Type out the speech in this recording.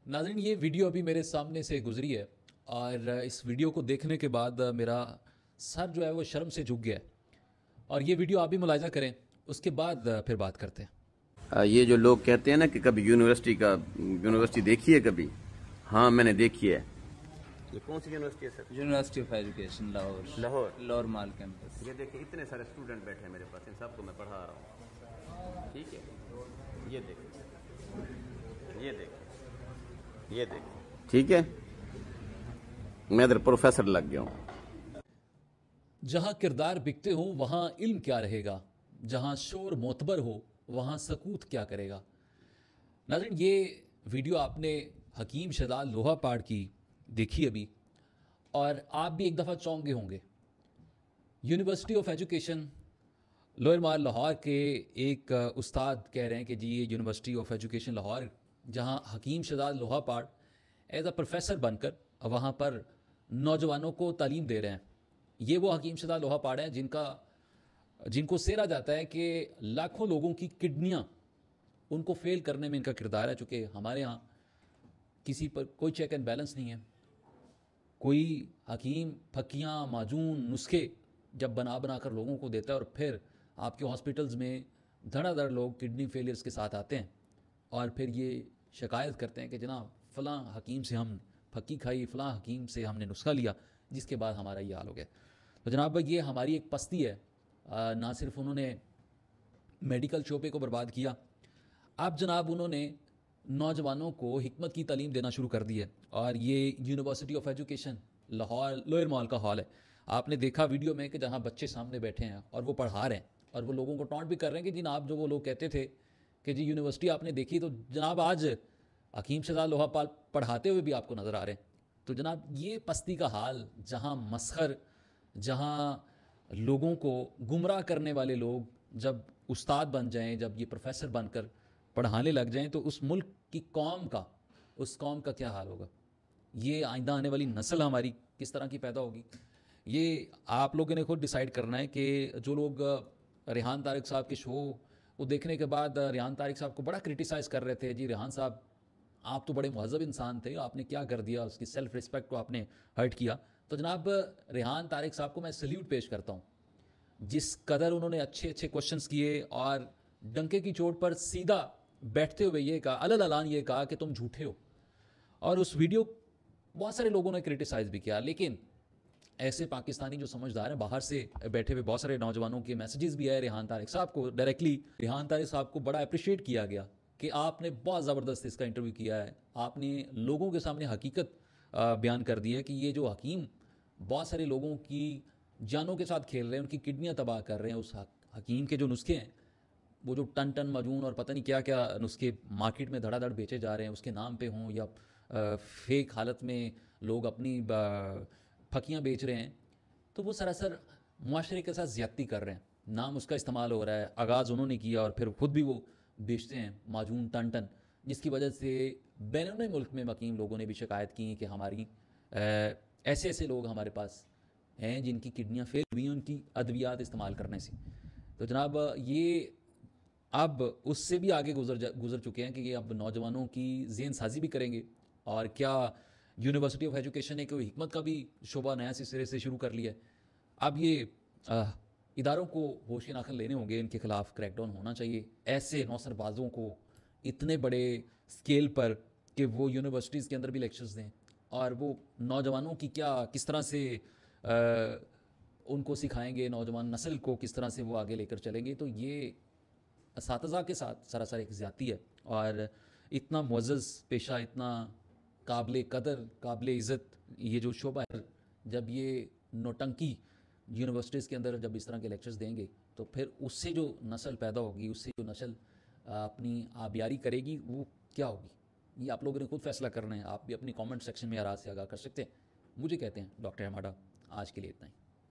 नाज़रीन, ये वीडियो अभी मेरे सामने से गुजरी है और इस वीडियो को देखने के बाद मेरा सर जो है वो शर्म से झुक गया है। और ये वीडियो आप भी मुलाहिजा करें, उसके बाद फिर बात करते हैं। ये जो लोग कहते हैं ना कि कभी यूनिवर्सिटी देखी है कभी, हाँ मैंने देखी है। ये कौन सी यूनिवर्सिटी है sir? University of education Lahore. Lahore mall campus. ये देखिए इतने सारे स्टूडेंट बैठे हैं मेरे पास, इन सबको मैं पढ़ा रहा हूँ। ठीक है, ये देखिए, ये देखिए, ठीक है। मैं इधर प्रोफेसर लग गया हूँ। जहाँ किरदार बिकते हो वहाँ इल्म क्या रहेगा, जहाँ शोर मोतबर हो वहाँ सकूत क्या करेगा। नाज़रीन, ये वीडियो आपने हकीम शहजाद लोहापाड़ की देखी अभी, और आप भी एक दफ़ा चौंक गए होंगे। यूनिवर्सिटी ऑफ एजुकेशन लोअर माल लाहौर के एक उस्ताद कह रहे हैं कि जी ये यूनिवर्सिटी ऑफ एजुकेशन लाहौर, जहाँ हकीम शहजाद लोहापाड़ एज अ प्रोफेसर बनकर वहाँ पर नौजवानों को तालीम दे रहे हैं। ये वो हकीम शहजाद लोहापाड़ हैं जिनको सेरा जाता है कि लाखों लोगों की किडनियाँ उनको फेल करने में इनका किरदार है। चूँकि हमारे यहाँ किसी पर कोई चेक एंड बैलेंस नहीं है, कोई हकीम फक्कियाँ माजून नुस्खे जब बना कर लोगों को देता है और फिर आपके हॉस्पिटल्स में धड़ाधड़ लोग किडनी फेलियर्स के साथ आते हैं और फिर ये शिकायत करते हैं कि जनाब फ़लाँ हकीम से हम फक्की खाई, फ़लाँ हकीम से हमने नुस्खा लिया, जिसके बाद हमारा ये हाल हो गया। तो जनाब ये हमारी एक पस्ती है। ना सिर्फ उन्होंने मेडिकल शोबे को बर्बाद किया, अब जनाब उन्होंने नौजवानों को हिकमत की तालीम देना शुरू कर दी है। और ये university of education Lahore lower mall का हॉल है। आपने देखा वीडियो में कि जहाँ बच्चे सामने बैठे हैं और वो पढ़ा रहे हैं और वो लोगों को टॉन्ट भी कर रहे हैं कि जनाब जो वो लोग कहते थे कि जी यूनिवर्सिटी आपने देखी, तो जनाब आज हकीम शहजाद लोहापाड़ पढ़ाते हुए भी आपको नज़र आ रहे हैं। तो जनाब ये पस्ती का हाल, जहाँ मसखर, जहाँ लोगों को गुमराह करने वाले लोग जब उस्ताद बन जाएं, जब ये प्रोफेसर बनकर पढ़ाने लग जाएं, तो उस मुल्क की उस कौम का क्या हाल होगा। ये आइंदा आने वाली नस्ल हमारी किस तरह की पैदा होगी, ये आप लोगों ने खुद डिसाइड करना है। कि जो लोग रेहान तारिक साहब के शो को देखने के बाद रेहान तारिक साहब को बड़ा क्रिटिसाइज़ कर रहे थे, जी रेहान साहब आप तो बड़े महज़ब इंसान थे, आपने क्या कर दिया, उसकी सेल्फ़ रिस्पेक्ट को आपने हर्ट किया। तो जनाब रेहान तारिक साहब को मैं सल्यूट पेश करता हूँ, जिस कदर उन्होंने अच्छे अच्छे क्वेश्चंस किए और डंके की चोट पर सीधा बैठते हुए ये कहा, अलल अलान ये कहा कि तुम झूठे हो। और उस वीडियो बहुत सारे लोगों ने क्रिटिसाइज़ भी किया, लेकिन ऐसे पाकिस्तानी जो समझदार हैं, बाहर से बैठे हुए बहुत सारे नौजवानों के मैसेजेस भी आए रेहान तारिक साहब को डायरेक्टली। रेहान तारिक साहब को बड़ा अप्रिशिएट किया गया कि आपने बहुत ज़बरदस्त इसका इंटरव्यू किया है, आपने लोगों के सामने हकीकत बयान कर दी है कि ये जो हकीम बहुत सारे लोगों की जानों के साथ खेल रहे हैं, उनकी किडनियाँ तबाह कर रहे हैं। उस हकीम के जो नुस्खे हैं, वो जो टन टन मजून और पता नहीं क्या क्या नुस्खे मार्केट में धड़ाधड़ बेचे जा रहे हैं, उसके नाम पे हों या फेक हालत में लोग अपनी फकियाँ बेच रहे हैं, तो वो सरासर मुआशरे के साथ ज़्यादती कर रहे हैं। नाम उसका इस्तेमाल हो रहा है, आगाज़ उन्होंने किया और फिर खुद भी वो बेचते हैं माजून टन टन, जिसकी वजह से बैरून मुल्क में मकीम लोगों ने भी शिकायत की कि हमारी ऐसे ऐसे लोग हमारे पास हैं जिनकी किडनियाँ फेल हुई हैं उनकी अद्वियात इस्तेमाल करने से। तो जनाब ये अब उससे भी आगे गुजर चुके हैं कि ये अब नौजवानों की ज़हन साजी भी करेंगे। और क्या यूनिवर्सिटी ऑफ एजुकेशन ने कोई हिकमत का भी शोबा नया सिरे से शुरू कर लिया है। अब ये इदारों को होश नाखन लेने होंगे, इनके खिलाफ क्रैकडाउन होना चाहिए। ऐसे नौसरबाजों को इतने बड़े स्केल पर कि वो यूनिवर्सिटीज़ के अंदर भी लेक्चर्स दें और वो नौजवानों की किस तरह से उनको सिखाएंगे, नौजवान नस्ल को किस तरह से वो आगे लेकर चलेंगे। तो ये असातिज़ा के साथ सरासर एक ज़्यादती है। और इतना मुअज़्ज़ज़ पेशा, इतना काबिल कदर, काबिल इज़्ज़त ये जो शोबा है, जब ये नौटंकी यूनिवर्सिटीज़ के अंदर जब इस तरह के लेक्चर्स देंगे, तो फिर उससे जो नस्ल पैदा होगी, उससे जो नस्ल अपनी आबियारी करेगी, वो क्या होगी, ये आप लोगों ने खुद फैसला करना है। आप भी अपनी कमेंट सेक्शन में आराज़ से आगाह कर सकते हैं। मुझे कहते हैं डॉक्टर हमारा। आज के लिए इतना ही।